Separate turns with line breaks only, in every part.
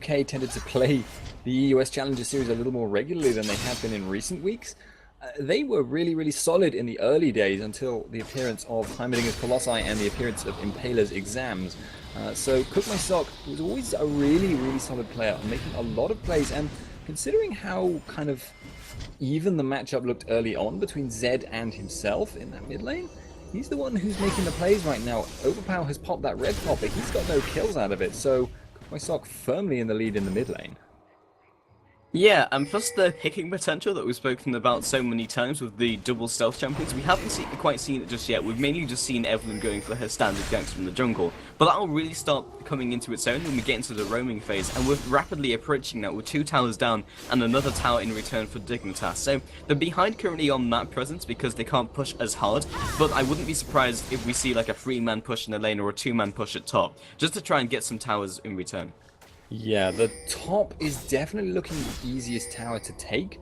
UK tended to play the US Challenger Series a little more regularly than they have been in recent weeks. They were really solid in the early days until the appearance of Heimerdinger's Colossi and the appearance of Impaler's Exams. So Cook My Sock was always a really solid player, making a lot of plays, and considering how kind of even the matchup looked early on between Zed and himself in that mid lane, he's the one who's making the plays right now. Overpower has popped that red pop, but he's got no kills out of it, so Cook My Sock firmly in the lead in the mid lane.
Yeah, and plus the picking potential that we've spoken about so many times with the double stealth champions, we haven't quite seen it just yet. We've mainly just seen Evelyn going for her standard ganks from the jungle, but that'll really start coming into its own when we get into the roaming phase, and we're rapidly approaching that with 2 towers down and another tower in return for Dignitas. So they're behind currently on map presence because they can't push as hard, but I wouldn't be surprised if we see like a 3-man push in the lane or a 2-man push at top, just to try and get some towers in return.
Yeah, the top is definitely looking the easiest tower to take.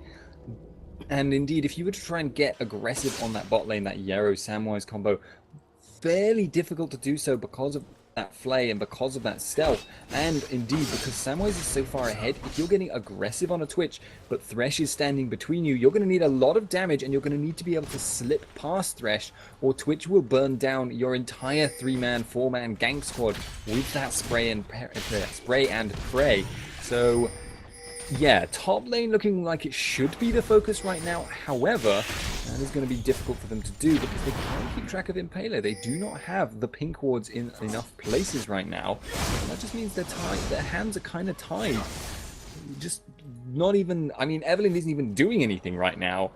And indeed, if you were to try and get aggressive on that bot lane, that Yarrow-Samwise combo, fairly difficult to do so because of that Flay and because of that stealth. And indeed, because Samwise is so far ahead, if you're getting aggressive on a Twitch, but Thresh is standing between you, you're going to need a lot of damage, and you're going to need to be able to slip past Thresh, or Twitch will burn down your entire 3-man, 4-man gank squad with that spray and pray. So yeah, top lane looking like it should be the focus right now. However, that is going to be difficult for them to do because they can't keep track of Impaler. They do not have the pink wards in enough places right now. And that just means they're tied. Their hands are kind of tied. Just not even... I mean, Evelyn isn't even doing anything right now.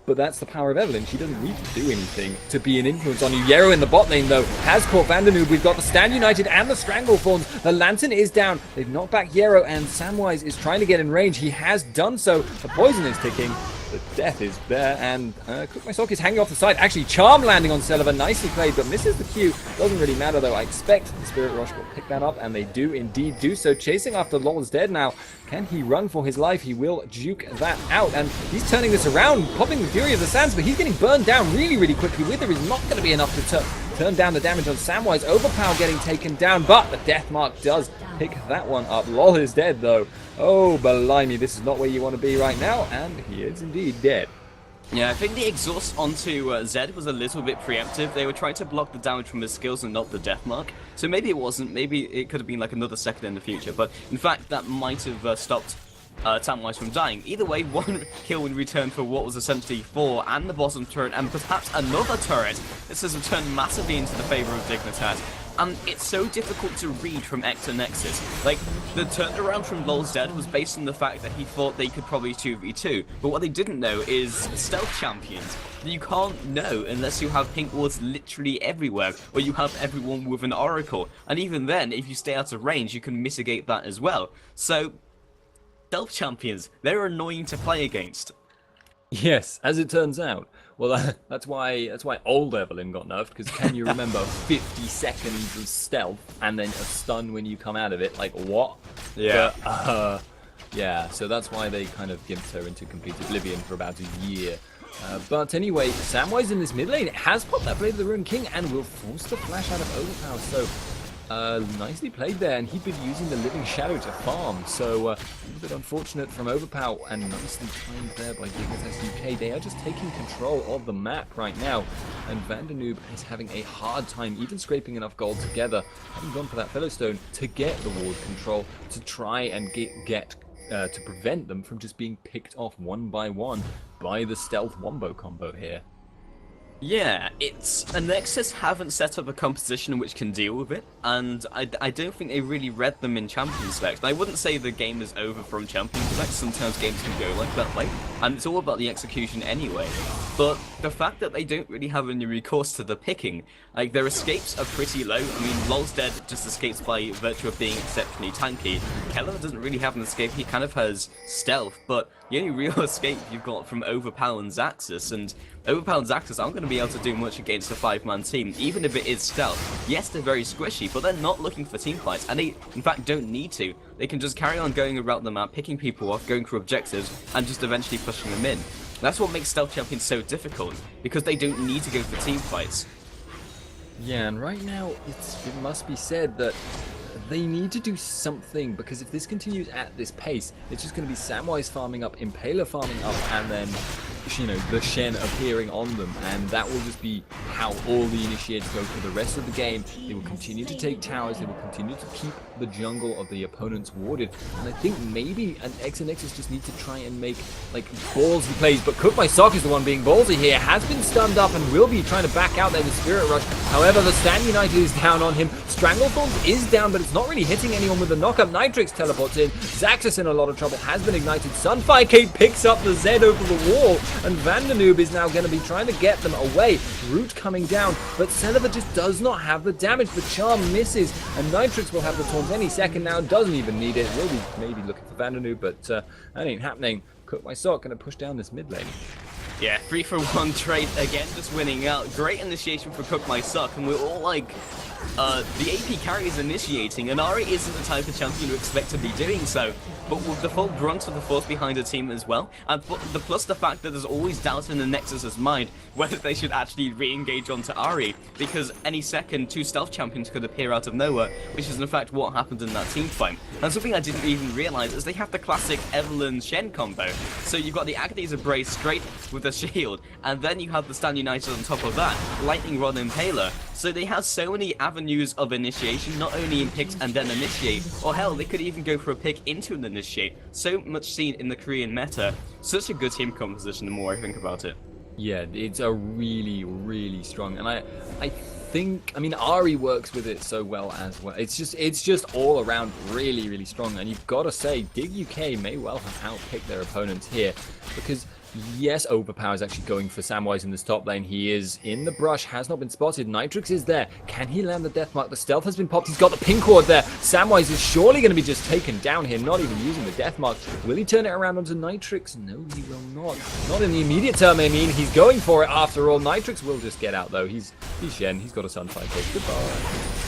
But that's the power of Evelyn. She doesn't need to do anything to be an influence on you. Yarrow in the bot lane, though, has caught Vandernoob. We've got the Stand United and the Stranglethorns. The Lantern is down. They've knocked back Yarrow, and Samwise is trying to get in range. He has done so. The poison is ticking. The death is there, and Cook My Sock is hanging off the side. Actually, Charm landing on Sullivan. Nicely played, but misses the Q. Doesn't really matter, though. I expect the Spirit Rush will pick that up, and they do indeed do so. Chasing after Lol's dead now. Can he run for his life? He will juke that out, and he's turning this around, popping the Fury of the Sands, but he's getting burned down really quickly. Wither is not going to be enough to turn down the damage on Samwise. Overpower getting taken down, but the Death Mark does pick that one up. Lol is dead, though. Oh, blimey, this is not where you want to be right now, and he is indeed dead.
Yeah, I think the exhaust onto Zed was a little bit preemptive. They were trying to block the damage from his skills and not the death mark. So maybe it wasn't. Maybe it could have been like another second in the future. But in fact, that might have stopped Samwise from dying. Either way, 1 kill in return for what was essentially 4 and the bottom turret and perhaps another turret. This has turned massively into the favour of Dignitas. And it's so difficult to read from ex-Anexis. Like, the turnaround from Lol's Dead was based on the fact that he thought they could probably 2v2, but what they didn't know is stealth champions. You can't know unless you have pink wards literally everywhere, or you have everyone with an oracle. And even then, if you stay out of range, you can mitigate that as well. So, stealth champions, they're annoying to play against.
Yes, as it turns out. Well, that's why old Evelyn got nerfed, because can you remember 50 seconds of stealth and then a stun when you come out of it? Like, what?
Yeah.
But, yeah, so that's why they kind of gimped her into complete oblivion for about a year. But anyway, Samwise in this mid lane has popped that Blade of the Ruined King and will force the flash out of Overpower. So, nicely played there, and he'd been using the Living Shadow to farm, so a little bit unfortunate from Overpower, and nicely timed there by Dignitas UK. They are just taking control of the map right now, and Vandernoob is having a hard time even scraping enough gold together, having gone for that Fellowstone to get the ward control, to try and get to prevent them from just being picked off one by one by the stealth wombo combo here.
Yeah, it's Anexis haven't set up a composition which can deal with it, and I don't think they really read them in Champion Select. I wouldn't say the game is over from Champion Select. Sometimes games can go like that way, and it's all about the execution anyway. But the fact that they don't really have any recourse to the picking, like their escapes are pretty low. I mean, Lol's Dead just escapes by virtue of being exceptionally tanky. Keller doesn't really have an escape. He kind of has stealth, but the only real escape you've got from Overpower and Zaxxas, and Overpower and Zaxxas aren't going to be able to do much against a 5-man team, even if it is stealth. Yes, they're very squishy, but they're not looking for team fights, and they, in fact, don't need to. They can just carry on going around the map, picking people off, going for objectives, and just eventually pushing them in. That's what makes stealth champions so difficult, because they don't need to go for team fights.
Yeah, and right now, it must be said that they need to do something, because if this continues at this pace, it's just going to be Samwise farming up, Impaler farming up, and then, you know, the Shen appearing on them, and that will just be how all the initiates go for the rest of the game. They will continue to take towers, they will continue to keep the jungle of the opponents warded, and I think maybe an ex-Anexis just need to try and make, like, ballsy plays, but Cook My Sock is the one being ballsy here, has been stunned up and will be trying to back out there with Spirit Rush. However, the Stand United is down on him, Stranglethorns is down, but it's not really hitting anyone with the knockup. Nitrix teleports in, Zaxxas in a lot of trouble, has been ignited, Sunfire Cape picks up the Zed over the wall, and Vandanoob is now going to be trying to get them away. Root coming down, but Celeber just does not have the damage. The charm misses, and Nitrix will have the taunt any second now, doesn't even need it. Will be maybe looking for Vandanoob, but that ain't happening. Cook My Sock going to push down this mid lane.
Yeah, 3-for-1 trade again, just winning out. Great initiation for Cook My Sock, and we're all like, the AP carry is initiating, and Ari isn't the type of champion you expect to be doing so. But with the full brunt of the force behind the team as well, and plus the fact that there's always doubt in the Nexus's mind whether they should actually re-engage onto Ari, because any second, 2 stealth champions could appear out of nowhere, which is in fact what happened in that team fight. And something I didn't even realize is they have the classic Evelyn Shen combo. So you've got the Agony's Embrace straight with the shield, and then you have the Stand United on top of that, Lightning Rod Impaler. So they have so many avenues of initiation, not only in picks and then initiate, or hell, they could even go for a pick into an initiate. So much seen in the Korean meta. Such a good team composition the more I think about it.
Yeah, it's a really, really strong, and I think, I mean, Ari works with it so well as well. It's just all around really, really strong, and you've got to say, Dig UK may well have outpicked their opponents here, because yes, Overpower is actually going for Samwise in this top lane. He is in the brush, has not been spotted. Nitrix is there. Can he land the death mark? The stealth has been popped. He's got the pink ward there. Samwise is surely going to be just taken down here, not even using the death mark. Will he turn it around onto Nitrix? No, he will not. Not in the immediate term, I mean. He's going for it after all. Nitrix will just get out, though. He's Shen. He's got a Sunfire Cape. Goodbye.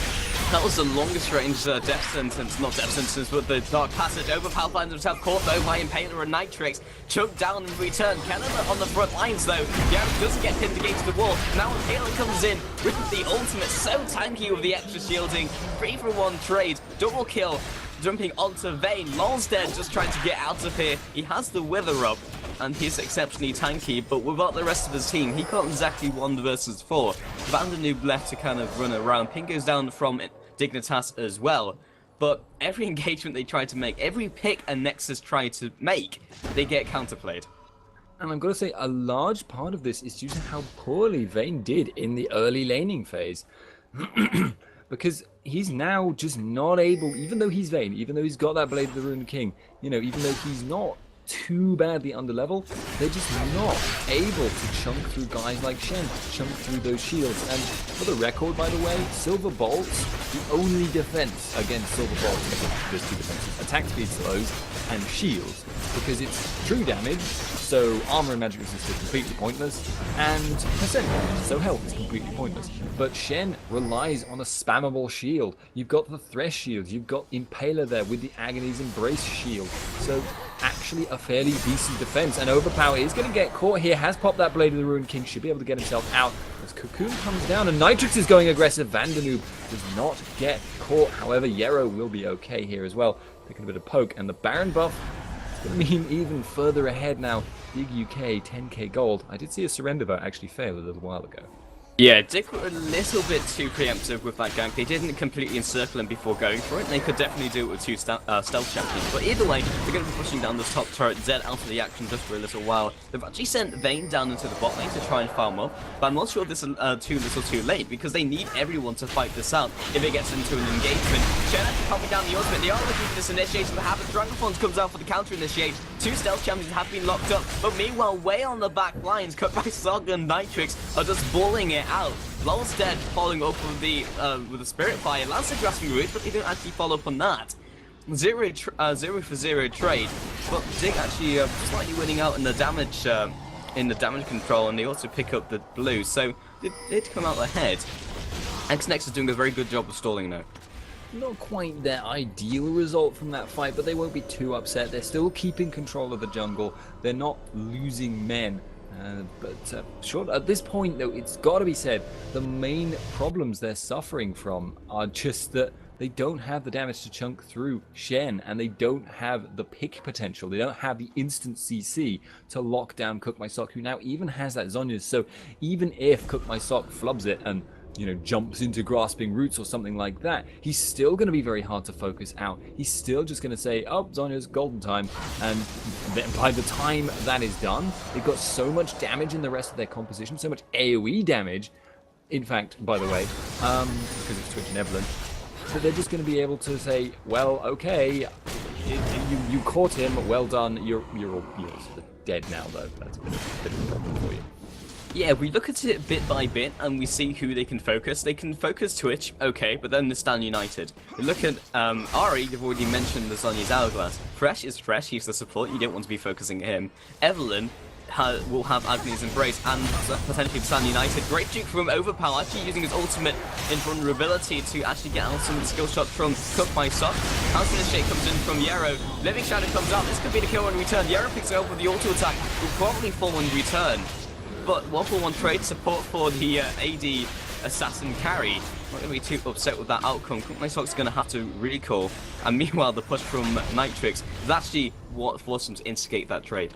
That was the longest range death sentence, not death sentence, but the Dark Passage. Overpower finds himself caught though by Impaler and Nitrix. Choked down in return. Canada on the front lines though. Garrett doesn't get pinned against the wall. Now Impaler comes in with the ultimate, so tanky with the extra shielding. 3-for-1 trade, double kill. Jumping onto Vayne. Lolstead just trying to get out of here. He has the Wither up, and he's exceptionally tanky, but without the rest of his team, he can't exactly 1 versus 4. Vandanoob left to kind of run around. Ping goes down from Dignitas as well. But every engagement they try to make, every pick a Nexus try to make, they get counterplayed.
And I'm going to say a large part of this is due to how poorly Vayne did in the early laning phase. Because he's now just not able, even though he's Vayne, even though he's got that Blade of the Ruined King, you know, even though he's not too badly under level, they're just not able to chunk through guys like Shen, chunk through those shields. And for the record, by the way, Silver Bolts, the only defense against Silver Bolts, there's 2 defenses, attack speed slows and shields, because it's true damage, so armor and magic resist is completely pointless, and percent damage, so health is completely pointless. But Shen relies on a spammable shield. You've got the Thresh shield, you've got Impaler there with the Agony's Embrace shield, so actually a fairly decent defense. And Overpower is going to get caught here, has popped that Blade of the Ruined King, should be able to get himself out as Cocoon comes down, and Nitrix is going aggressive. Vandanoob does not get caught, however Yarrow will be okay here as well, taking a bit of poke, and the Baron buff is going to mean even further ahead now. Dig UK 10k gold. I did see a surrender vote actually fail a little while ago.
Yeah, Dick were a little bit too preemptive with that gank. They didn't completely encircle him before going for it. They could definitely do it with 2 stealth champions. But either way, they're going to be pushing down this top turret. Zed out of the action just for a little while. They've actually sent Vayne down into the bot lane to try and farm up. But I'm not sure this is too little too late, because they need everyone to fight this out if it gets into an engagement. Shen actually popping down the ultimate. They are looking for this initiation to happen. Dragonfons comes out for the counter initiate. 2 stealth champions have been locked up. But meanwhile, way on the back lines, Cut by Saga and Nitrix are just balling it out. Lolstead following up with the Spirit Fire, lands a Grasping Root, but they don't actually follow up on that. 0 for 0 trade, but Dig actually slightly winning out in the damage control, and they also pick up the blue, so they did come out ahead. ex-Anexis is doing a very good job of stalling now.
Not quite their ideal result from that fight, but they won't be too upset. They're still keeping control of the jungle. They're not losing men. But sure, at this point, though, it's got to be said, the main problems they're suffering from are just that they don't have the damage to chunk through Shen, and they don't have the pick potential. They don't have the instant CC to lock down Cook My Sock, who now even has that Zhonya's. So even if Cook My Sock flubs it and jumps into grasping roots or something like that, he's still going to be very hard to focus out. He's still just going to say, oh, Zonya's golden time. And then by the time that is done, they've got so much damage in the rest of their composition, so much AoE damage. In fact, by the way, because it's Twitch and Evelyn, that they're just going to be able to say, well, okay, you caught him, well done, you're sort of dead now, though. That's a bit of a problem for you.
Yeah, we look at it bit by bit and we see who they can focus. They can focus Twitch, okay, but then they stand United. We look at Ari, you've already mentioned the Zonya's Hourglass. Fresh is Fresh, he's the support, you don't want to be focusing at him. Evelyn will have Agni's Embrace and potentially stand United. Great juke from Overpower, actually using his ultimate invulnerability to actually get out some skill shots from Cook My Sock. Counter Shake comes in from Yero. Living Shadow comes out, this could be the kill on return. Yero picks it up with the auto attack, will probably fall on return. But 1-for-1 trade support for the AD Assassin carry. Not going to be too upset with that outcome. Cook My Sock's going to have to recall. And meanwhile, the push from Nitrix is actually what forced him to instigate that trade.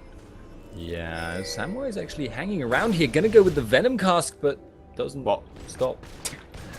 Yeah, Samwise actually hanging around here. Going to go with the Venom Cask, but doesn't stop.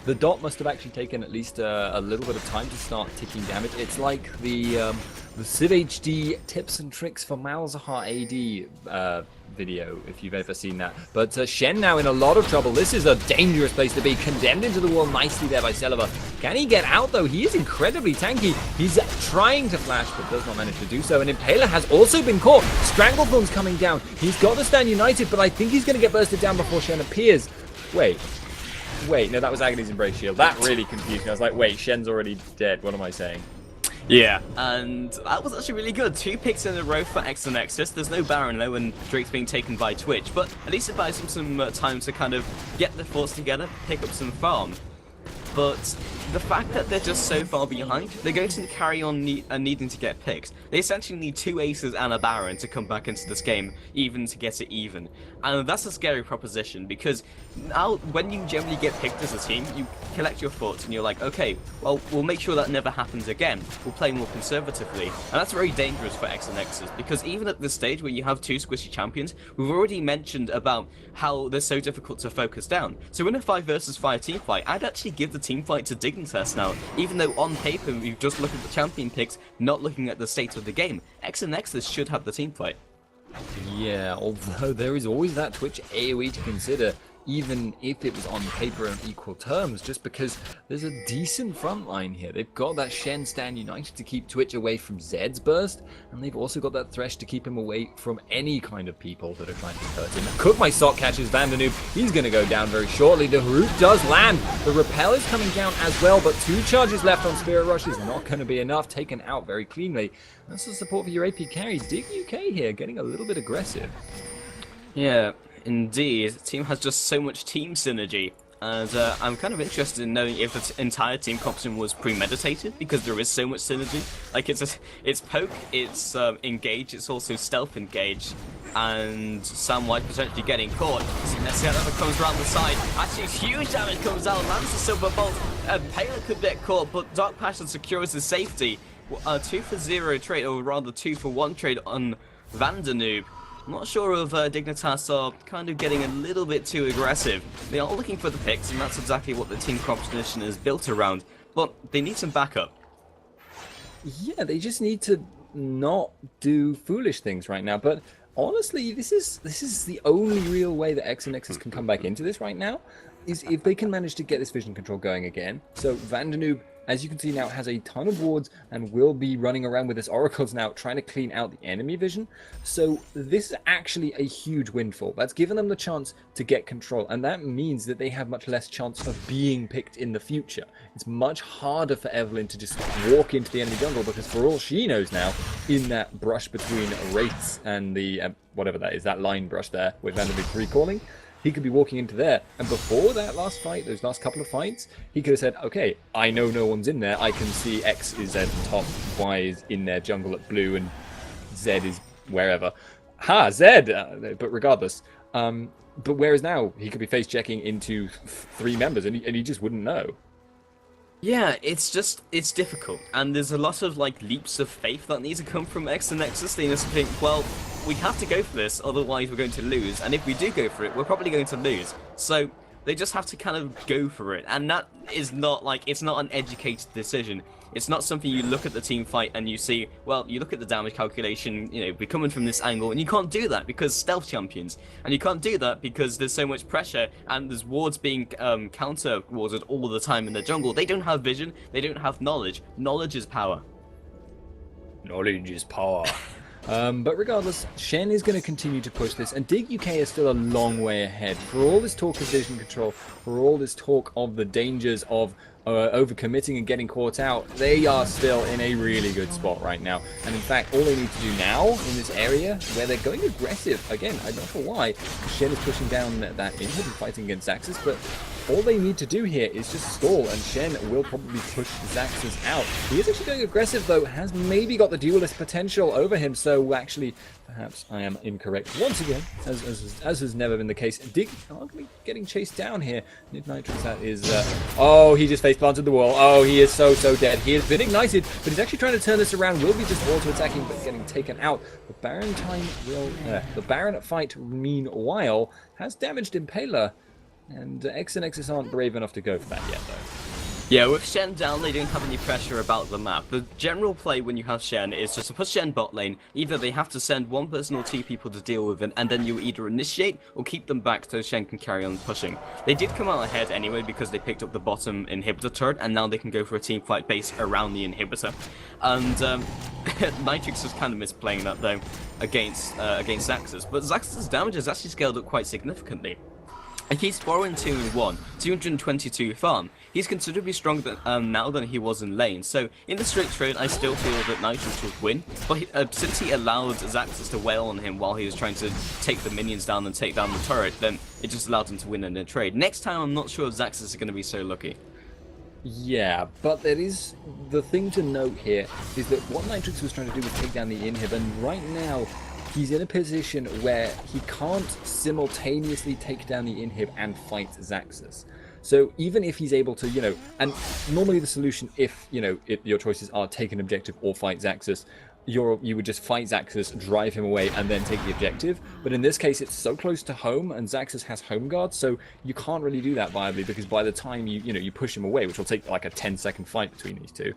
The dot must have actually taken at least a little bit of time to start ticking damage. It's like the Civ HD tips and tricks for Malzahar AD video, if you've ever seen that. But Shen now in a lot of trouble. This is a dangerous place to be. Condemned into the wall nicely there by Celiva. Can he get out, though? He is incredibly tanky. He's trying to flash, but does not manage to do so. And Impaler has also been caught. Stranglethorn's coming down. He's got to stand United, but I think he's going to get bursted down before Shen appears. Wait, no, that was Agony's Embrace Shield. That really confused me. I was like, wait, Shen's already dead. What am I saying?
Yeah, and that was actually really good. 2 picks in a row for ex-Anexis. There's no Baron though, and Drake's being taken by Twitch, but at least it buys him some time to kind of get the thoughts together, pick up some farm. But the fact that they're just so far behind, they're going to carry on needing to get picks. They essentially need 2 aces and a Baron to come back into this game, even to get it even. And that's a scary proposition, because now when you generally get picked as a team, you collect your thoughts and you're like, okay, well, we'll make sure that never happens again. We'll play more conservatively. And that's very dangerous for ex-Anexis, because even at this stage where you have 2 squishy champions, we've already mentioned about how they're so difficult to focus down. So in a 5 versus 5 team fight, I'd actually give the team fight to Dignitas now, even though on paper we've just looked at the champion picks, not looking at the state of the game. ex-Anexis should have the team fight.
Yeah, although there is always that Twitch AoE to consider, even if it was on paper on equal terms, just because there's a decent front line here. They've got that Shen stand United to keep Twitch away from Zed's burst, and they've also got that Thresh to keep him away from any kind of people that are trying to hurt him. Cook My Sock catches Vandernoop. He's going to go down very shortly. The root does land. The repel is coming down as well, but 2 charges left on Spirit Rush is not going to be enough. Taken out very cleanly. That's the support for your AP carry. Dig UK here, getting a little bit aggressive.
Yeah, indeed. The team has just so much team synergy. And I'm kind of interested in knowing if the entire team composition was premeditated, because there is so much synergy. Like, it's poke, it's engage, it's also stealth engage, and Samwise potentially getting caught. Nessie comes around the side. Actually, huge damage comes out, lands the Silver Bolt. Paler could get caught, but Dark Passion secures his safety. 2-for-0 trade, or rather 2-for-1 trade on Vandernoop. I'm not sure if Dignitas are kind of getting a little bit too aggressive. They are looking for the picks, and that's exactly what the team composition is built around. But they need some backup.
Yeah, they just need to not do foolish things right now. But honestly, this is the only real way that ex-Anexis can come back into this right now, is if they can manage to get this vision control going again. So Vandernoop, as you can see now, has a ton of wards and will be running around with his oracles now, trying to clean out the enemy vision. So this is actually a huge windfall. That's given them the chance to get control, and that means that they have much less chance of being picked in the future. It's much harder for Evelyn to just walk into the enemy jungle, because for all she knows now, in that brush between Wraiths and the, whatever that is, that line brush there with Vandernoop recalling, he could be walking into there, and before that last fight, those last couple of fights, he could have said, okay, I know no one's in there, I can see X is at top, Y is in their jungle at blue, and Z is wherever. Ha, Z! But regardless, but whereas now, he could be face-checking into 3 members, and he just wouldn't know.
Yeah, it's difficult, and there's a lot of like leaps of faith that need to come from ex-Anexis. They just think, well, we have to go for this, otherwise we're going to lose, and if we do go for it, we're probably going to lose. So they just have to kind of go for it, and that is not like it's not an educated decision. It's not something you look at the team fight and you see, well, you look at the damage calculation, you know, we're coming from this angle, and you can't do that because stealth champions, and you can't do that because there's so much pressure and there's wards being counter warded all the time in the jungle. They don't have vision, they don't have knowledge. Knowledge is power.
Knowledge is power. But regardless, Shen is going to continue to push this, and Dig UK is still a long way ahead. For all this talk of vision control, for all this talk of the dangers of overcommitting and getting caught out, they are still in a really good spot right now. And in fact, all they need to do now in this area, where they're going aggressive, again, I'm not sure why, Shen is pushing down that inhib and fighting against Axis, but all they need to do here is just stall, and Shen will probably push Zaxxas out. He is actually going aggressive, though, has maybe got the duelist potential over him, so actually, perhaps I am incorrect once again, as has never been the case. Dig arguably getting chased down here. Nitrix, that is... oh, he just face-planted the wall. Oh, he is so dead. He has been ignited, but he's actually trying to turn this around. Will be just auto-attacking, but getting taken out. The Baron time will... the Baron fight, meanwhile, has damaged Impaler. And ex-Anexis aren't brave enough to go for that yet, though.
Yeah, with Shen down, they don't have any pressure about the map. The general play when you have Shen is just to push Shen bot lane. Either they have to send one person or two people to deal with it, and then you either initiate or keep them back so Shen can carry on pushing. They did come out ahead anyway because they picked up the bottom inhibitor turret, and now they can go for a team fight based around the inhibitor. And Nitrix was kind of misplaying that though against Zaxxas, but Zaxxas' damage has actually scaled up quite significantly. He's 4-2-1, 222 farm. He's considerably stronger now than he was in lane. So in the straight trade, I still feel that Nitrix would win. But since he allowed Zaxxas to wail on him while he was trying to take the minions down and take down the turret, then it just allowed him to win in a trade. Next time, I'm not sure if Zaxxas is going to be so lucky.
Yeah, but there is the thing to note here is that what Nitrix was trying to do was take down the inhib, and right now he's in a position where he can't simultaneously take down the inhib and fight Zaxxas. So even if he's able to, you know, and normally the solution, if, you know, if your choices are take an objective or fight Zaxxas, you would just fight Zaxxas, drive him away, and then take the objective. But in this case, it's so close to home, and Zaxxas has home guard, so you can't really do that viably, because by the time you push him away, which will take like a 10-second fight between these two,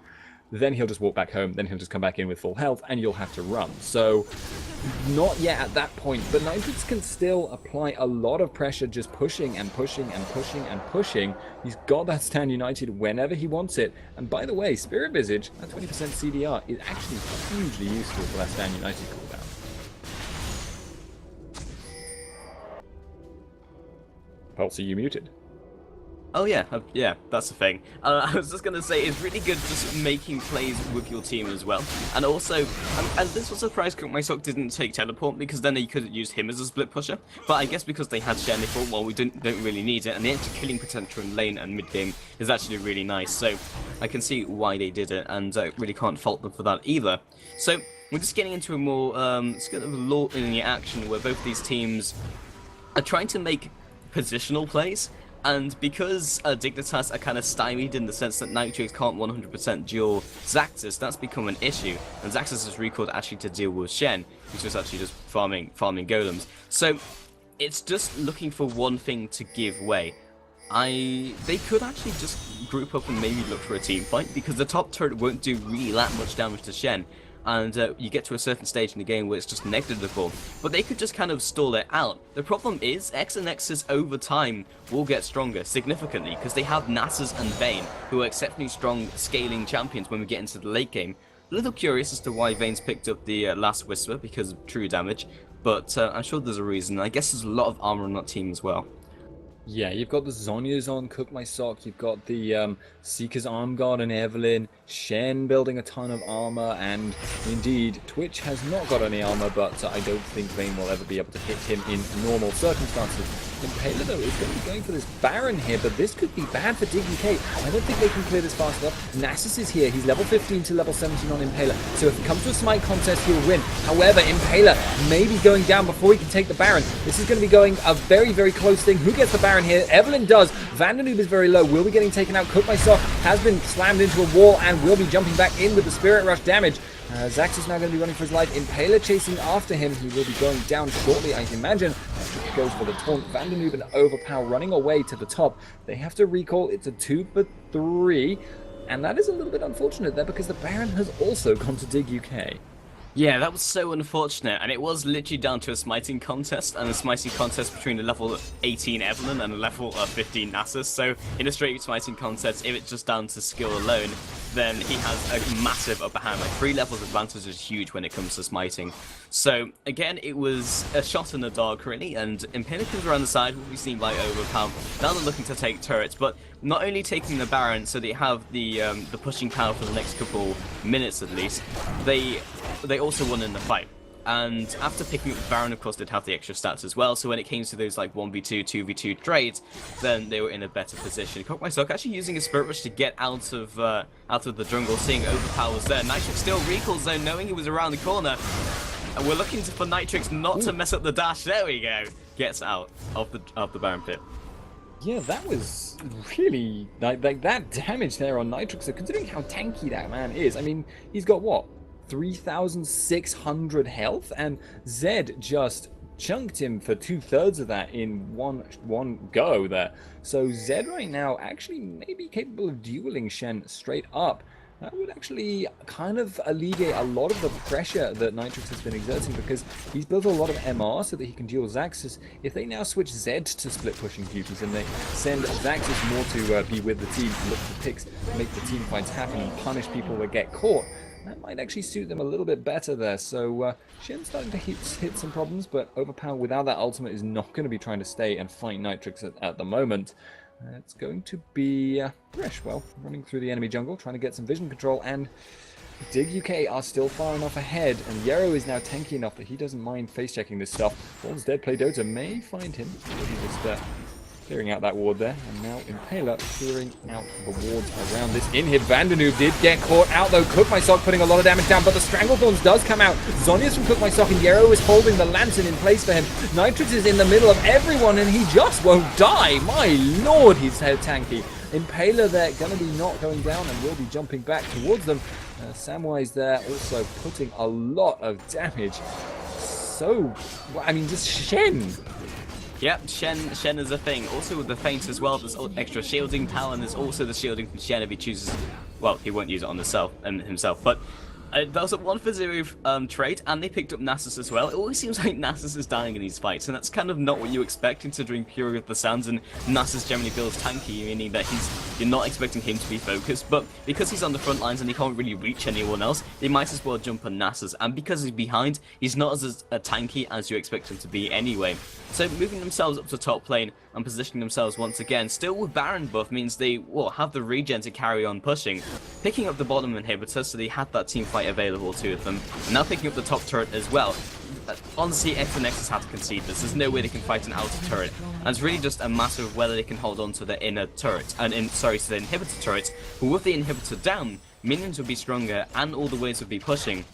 then he'll just walk back home, then he'll just come back in with full health, and you'll have to run. So, not yet at that point, but Nitrix can still apply a lot of pressure, just pushing and pushing and pushing and pushing. He's got that stand united whenever he wants it. And by the way, Spirit Visage, that 20% CDR, is actually hugely useful for that stand united cooldown. Pulse, are you muted?
Oh yeah, yeah, that's the thing. I was just gonna say, it's really good just making plays with your team as well. And also, and this was a surprise MySock didn't take teleport, because then they could use him as a split pusher. But I guess because they had Shen, they thought, well, we don't really need it, and the extra killing potential in lane and mid game is actually really nice. So I can see why they did it, and really can't fault them for that either. So we're just getting into a more sort of law in the action where both these teams are trying to make positional plays. And because Dignitas are kind of stymied in the sense that Nitrix can't 100% duel Zaxxas, that's become an issue. And Zaxxas has recalled actually to deal with Shen, who's just actually just farming golems. So it's just looking for one thing to give way. They could actually just group up and maybe look for a team fight, because the top turret won't do really that much damage to Shen. And you get to a certain stage in the game where it's just negligible. But they could just kind of stall it out. The problem is, ex-Anexis over time will get stronger significantly, because they have Nasus and Vayne, who are exceptionally strong scaling champions when we get into the late game. A little curious as to why Vayne's picked up the Last Whisper, because of true damage. But I'm sure there's a reason. I guess there's a lot of armor on that team as well.
Yeah, you've got the Zhonya's on Cook My Sock, you've got the Seeker's Arm Guard and Evelyn, Shen building a ton of armor, and indeed, Twitch has not got any armor, but I don't think Vayne will ever be able to hit him in normal circumstances. Impaler, though, is going to be going for this Baron here, but this could be bad for DK. I don't think they can clear this fast enough. Nasus is here. He's level 15 to level 17 on Impaler, so if it comes to a smite contest, he'll win. However, Impaler may be going down before he can take the Baron. This is going to be going a very, very close thing. Who gets the Baron here? Evelyn does. Vandenoob is very low. Will be getting taken out. Cook My Sock has been slammed into a wall and will be jumping back in with the Spirit Rush damage. Zax is now going to be running for his life. Impaler chasing after him. He will be going down shortly, I imagine. Goes for the taunt. Vandenoob and Overpower running away to the top. They have to recall. It's a 2-for-3. And that is a little bit unfortunate there because the Baron has also gone to Dig UK.
Yeah, that was so unfortunate, and it was literally down to a smiting contest, and a smiting contest between a level 18 Evelyn and a level 15 Nasus. So in a straight smiting contest, if it's just down to skill alone, then he has a massive upper hand. Like 3 levels advantage is huge when it comes to smiting. So again, it was a shot in the dark really, and Impaler comes around the side, will be seen by Overpower. Now they're looking to take turrets, but not only taking the Baron, so they have the pushing power for the next couple minutes at least. They also won in the fight. And after picking up the Baron, of course, they'd have the extra stats as well. So when it came to those like 1v2, 2v2 trades, then they were in a better position. Cook My Sock actually using a Spirit Rush to get out of the jungle, seeing Overpower was there. Nitrix still recalls though, knowing he was around the corner. And we're looking for Nitrix not to mess up the dash. There we go. Gets out of the Baron pit.
Yeah, that was really like that damage there on Nitrix. So considering how tanky that man is, I mean, he's got what? 3,600 health, and Zed just chunked him for 2/3 of that in one go there. So Zed right now actually may be capable of dueling Shen straight up. That would actually kind of alleviate a lot of the pressure that Nitrix has been exerting because he's built a lot of MR so that he can duel Zaxxas. If they now switch Zed to split pushing duties and they send Zaxxas more to be with the team, look for picks, make the team fights happen and punish people that get caught, that might actually suit them a little bit better there. So Shen's starting to hit some problems, but Overpower without that ultimate is not going to be trying to stay and fight Nitrix at the moment. It's going to be Reshwell running through the enemy jungle, trying to get some vision control, and Dig UK are still far enough ahead, and Yarrow is now tanky enough that he doesn't mind face-checking this stuff. Ball's Dead Play Dota may find him. He's just clearing out that ward there, and now Impaler clearing out the wards around this inhib. Vandenoob did get caught out though. Cook My Sock putting a lot of damage down, but the Stranglethorns does come out. Zhonya's from Cook My Sock, and Yarrow is holding the lantern in place for him. Nitrix is in the middle of everyone, and he just won't die. My lord, he's so tanky. Impaler there, gonna be not going down, and will be jumping back towards them. Samwise there also putting a lot of damage. So, I mean, just Shen.
Yep, Shen is a thing. Also with the feint as well, there's extra shielding power, and there's also the shielding from Shen if he chooses. Well, he won't use it on himself, but that was a 1-for-0 trade, and they picked up Nasus as well. It always seems like Nasus is dying in these fights, and that's kind of not what you expect considering Fury of the Sands, and Nasus generally builds tanky, meaning that you're not expecting him to be focused, but because he's on the front lines and he can't really reach anyone else, they might as well jump on Nasus, and because he's behind, he's not as tanky as you expect him to be anyway. So moving themselves up to top lane and positioning themselves once again, still with Baron buff, means they will have the regen to carry on pushing. Picking up the bottom inhibitor, so they had that team fight available to them. And now picking up the top turret as well. Honestly, ex-Anexis have to concede this. There's no way they can fight an outer turret. And it's really just a matter of whether they can hold on to the inner turret, to the inhibitor turret. But with the inhibitor down, minions would be stronger and all the waves would be pushing.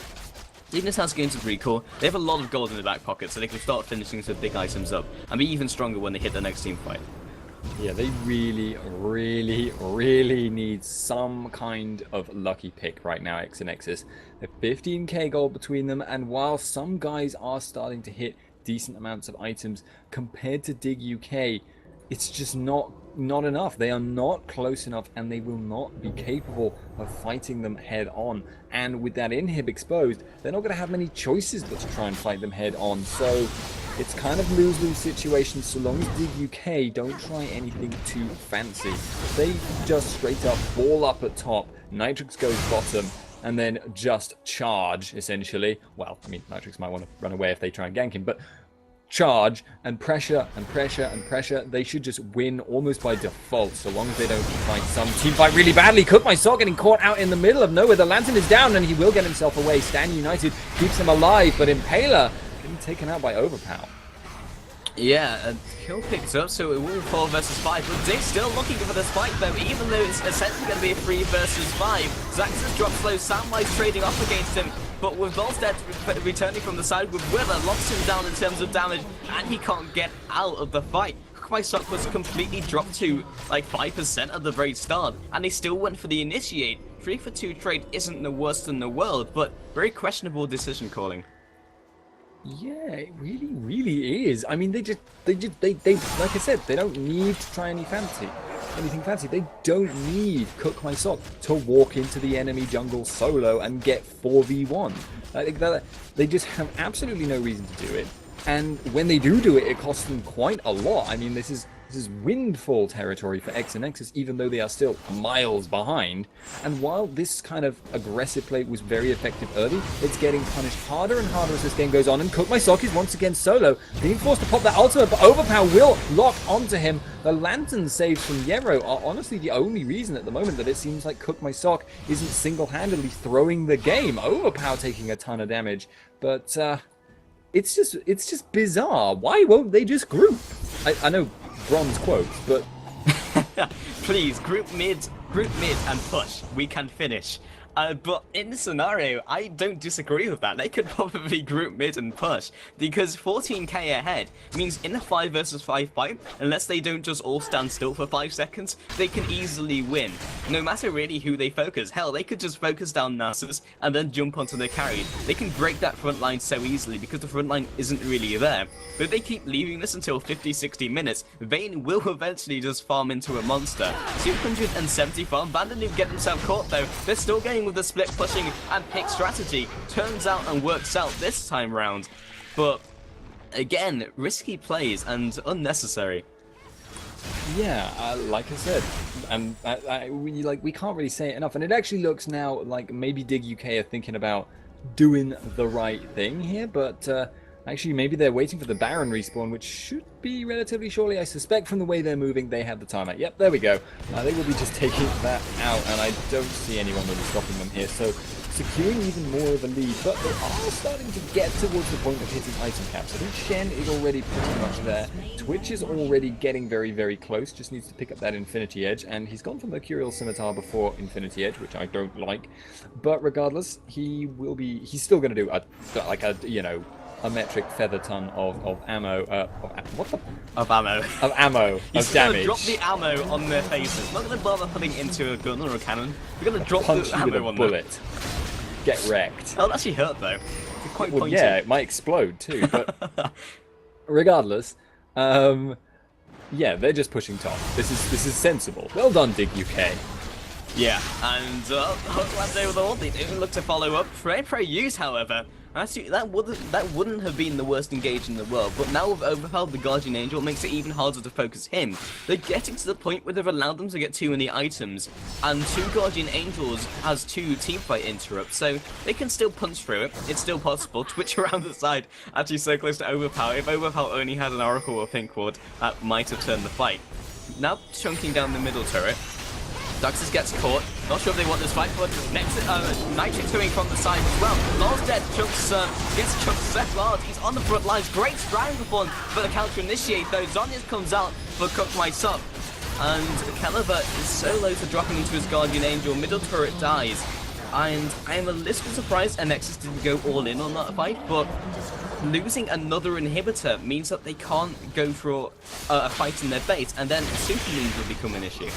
Dignitas going to recall. They have a lot of gold in the back pocket, so they can start finishing some big items up and be even stronger when they hit the next team fight.
Yeah, they really, really, really need some kind of lucky pick right now, ex-Anexis. They're 15k gold between them, and while some guys are starting to hit decent amounts of items compared to Dig UK, it's just not enough. They are not close enough, and they will not be capable of fighting them head on. And with that inhib exposed, they're not going to have many choices but to try and fight them head on. So it's kind of lose-lose situation so long as Dig UK don't try anything too fancy. They just straight up ball up at top, Nitrix goes bottom, and then just charge, essentially. Well, I mean, Nitrix might want to run away if they try and gank him, but charge and pressure and pressure and pressure. They should just win almost by default so long as they don't fight some team fight really badly. Cook My Sock getting caught out in the middle of nowhere. The lantern is down and he will get himself away. Stan United keeps him alive, but Impaler getting taken out by Overpower.
Yeah, a kill picked up, so it will be 4 versus 5. But Dig's still looking for this fight, though, even though it's essentially going to be a 3 versus 5. Zaxxas drops low, Samwise trading off against him, but with Volstead returning from the side with Wither, locks him down in terms of damage, and he can't get out of the fight. My stock was completely dropped to like 5% at the very start, and he still went for the initiate. 3 for 2 trade isn't the worst in the world, but very questionable decision calling.
Yeah, it really is. I mean, they like I said, they don't need to try anything fancy. They don't need Cook My Sock to walk into the enemy jungle solo and get 4v1. They just have absolutely no reason to do it. And when they do it, it costs them quite a lot. I mean, this is windfall territory for ex-Anexis, even though they are still miles behind. And while this kind of aggressive play was very effective early, it's getting punished harder and harder as this game goes on. And Cook My Sock is once again solo, being forced to pop that ultimate, but Overpower will lock onto him. The Lantern saves from Yero are honestly the only reason at the moment that it seems like Cook My Sock isn't single-handedly throwing the game. Overpower taking a ton of damage, but it's just bizarre. Why won't they just group? I know bronze quotes, but
please group mid and push. We can finish. But in this scenario, I don't disagree with that. They could probably group mid and push, because 14k ahead means in a 5 versus 5 fight, unless they don't just all stand still for 5 seconds, they can easily win. No matter really who they focus. Hell, they could just focus down Nasus and then jump onto the carry. They can break that front line so easily because the front line isn't really there. But if they keep leaving this until 50-60 minutes, Vayne will eventually just farm into a monster. 270 farm. Vandernoob get himself caught though. They're still going with the split pushing and pick strategy. Turns out and works out this time round. But again, risky plays and unnecessary.
yeah, like I said, and we can't really say it enough. And it actually looks now like maybe Dig UK are thinking about doing the right thing here, but actually maybe they're waiting for the Baron respawn, which should be relatively shortly. I suspect from the way they're moving, they have the timeout. Yep, there we go. They will be just taking that out, and I don't see anyone really stopping them here. So securing even more of a lead, but they are starting to get towards the point of hitting item caps. I think Shen is already pretty much there. Twitch is already getting very, very close, just needs to pick up that Infinity Edge, and he's gone for Mercurial Scimitar before Infinity Edge, which I don't like. But regardless, he's still going to do a metric feather ton of ammo,
Of ammo.
Of ammo,
He's
of damage.
Drop the ammo on their faces. Not gonna bother putting it into a gun or a cannon. We're gonna drop
Punch
the
you with
ammo
a
on them.
bullet. Get wrecked.
That'll actually hurt though. It's quite
Well,
pointy.
yeah, it might explode too, but regardless, yeah, they're just pushing top. This is sensible. Well done, Dig UK.
Yeah, and Hooklands over the wall. They didn't look to follow up. Prey use, however. Actually, that wouldn't have been the worst engage in the world, but now with Overpower, the Guardian Angel, it makes it even harder to focus him. They're getting to the point where they've allowed them to get too many items, and 2 Guardian Angels has 2 teamfight interrupts, so they can still punch through it. It's still possible. Twitch around the side, actually so close to Overpower. If Overpower only had an Oracle or Pink Ward, that might have turned the fight. Now chunking down the middle turret. Duxus gets caught. Not sure if they want this fight, but next, Nitrix coming from the side as well. Law's dead. Chunks gets Chunks set hard. He's on the front lines. Great strangle for the counter initiate though. Zonius comes out for Cook My Sock. And Caliber is so low to dropping into his Guardian Angel. Middle turret dies. And I am a little surprised Anexis didn't go all in on that fight, but losing another inhibitor means that they can't go for a fight in their base, and then super moons will become an issue.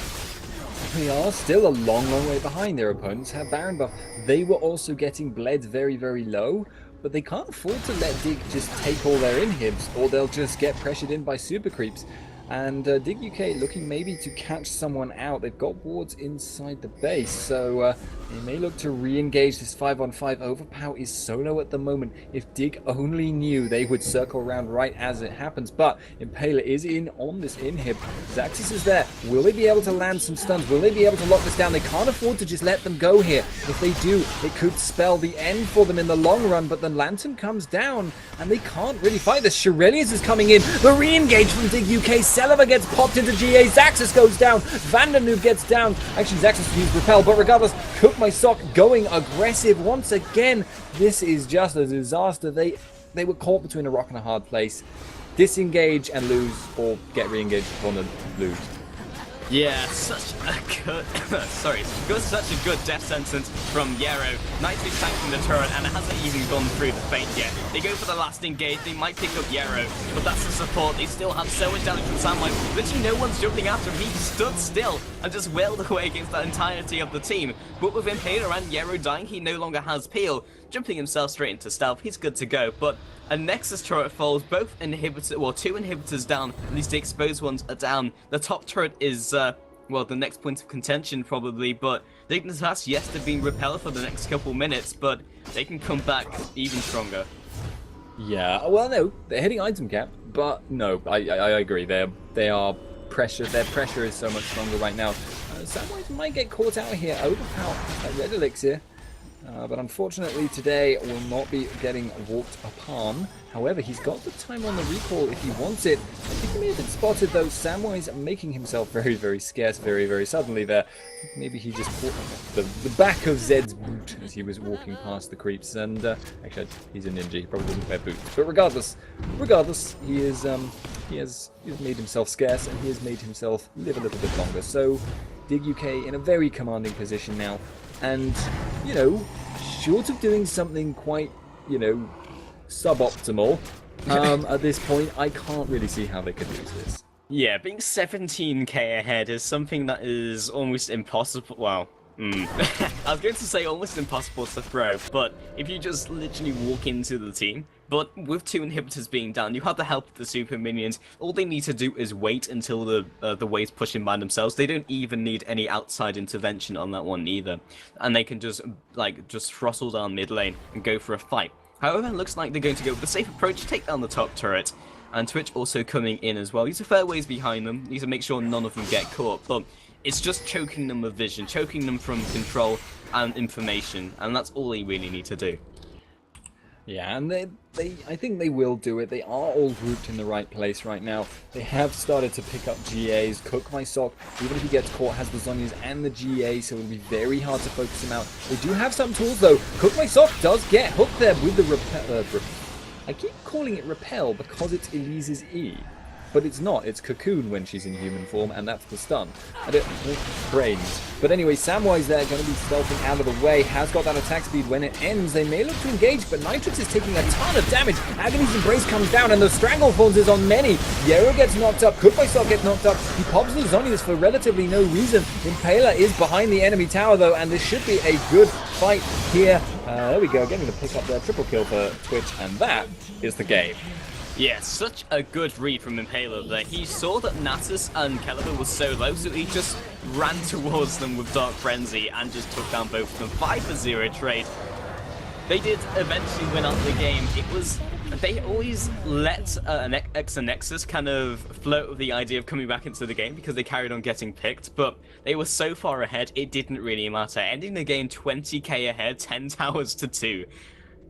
They are still a long way behind. Their opponents have Baron buff. They were also getting bled very, very low, but they can't afford to let Dig just take all their inhibs, or they'll just get pressured in by super creeps. And Dig UK looking maybe to catch someone out. They've got wards inside the base, so they may look to re-engage this 5-on-5. Overpower is solo at the moment. If Dig only knew, they would circle around right as it happens. But Impaler is in on this inhib. Zaxxas is there. Will they be able to land some stuns? Will they be able to lock this down? They can't afford to just let them go here. If they do, it could spell the end for them in the long run. But the Lantern comes down, and they can't really fight this. Shirelius is coming in. The re-engage from Dig UK. Celiver gets popped into GA. Zaxxas goes down. Vandernoob gets down. Actually, Zaxxas used Repel, but regardless, Cook My Sock going aggressive once again. This is just a disaster. They were caught between a rock and a hard place. disengage and lose, or get re-engaged upon and lose.
Yeah, such a good, sorry, such a good death sentence from Yarrow. Nitro's tanking the turret and it hasn't even gone through the fate yet. They go for the last engage, they might pick up Yarrow, but that's the support. They still have so much damage from Samwise. Literally no one's jumping after him. He stood still and just wailed away against the entirety of the team. But with Impaler and Yarrow dying, he no longer has peel. Jumping himself straight into stealth, he's good to go. But a Nexus turret falls, both inhibitors, well, 2 inhibitors down, at least the exposed ones are down. The top turret is, well, the next point of contention probably, but Dignitas, yes, they've been repelled for the next couple minutes, but they can come back even stronger.
Yeah, well, no, they're hitting item cap, but no, I agree. They are pressure. Their pressure is so much stronger right now. Samwise might get caught out here, overpower that red elixir. But unfortunately today will not be getting walked upon. However, he's got the time on the recall if he wants it. I think he may have been spotted though. Samwise making himself very, very scarce very, very suddenly there. Maybe he just caught the back of Zed's boot as he was walking past the creeps. And actually, he's a ninja. He probably doesn't wear boots. But regardless, he has made himself scarce and he has made himself live a little bit longer. So Dig UK in a very commanding position now. And, you know, short of doing something quite, you know, suboptimal at this point, I can't really see how they could lose this.
Yeah, being 17k ahead is something that is almost impossible. Well, I was going to say almost impossible to throw, but if you just literally walk into the team, but with 2 inhibitors being down, you have the help of the super minions. All they need to do is wait until the waves push in by themselves. They don't even need any outside intervention on that one either, and they can just throttle down mid lane and go for a fight. However, it looks like they're going to go with the safe approach, take down the top turret, and Twitch also coming in as well. These are fair ways behind them. Need to make sure none of them get caught, but it's just choking them with vision, choking them from control and information, and that's all they really need to do.
Yeah, and I think they will do it. They are all grouped in the right place right now. They have started to pick up GAs. Cook My Sock, even if he gets caught, has the Zhonya's and the GA, so it'll be very hard to focus him out. They do have some tools, though. Cook My Sock does get hooked there with the repel. I keep calling it repel because it's Elise's E. But it's not, it's Cocoon when she's in human form, and that's the stun. I don't brains. But anyway, Samwise there, going to be stealthing out of the way, has got that attack speed when it ends. They may look to engage, but Nitrix is taking a ton of damage. Agony's Embrace comes down, and the Strangleforms is on many. Yarrow gets knocked up, Cook by Sock gets knocked up. He pops the Zhonya's for relatively no reason. Impaler is behind the enemy tower though, and this should be a good fight here. There we go, getting to pick up their triple kill for Twitch, and that is the game.
Yeah, such a good read from Impaler there. He saw that Nasus and Caliber was so low, so he just ran towards them with Dark Frenzy and just took down both of them. 5-0 trade. They did eventually win out the game. They always let an ex-Anexis kind of float with the idea of coming back into the game because they carried on getting picked, but they were so far ahead, it didn't really matter. Ending the game 20k ahead, 10 towers to 2.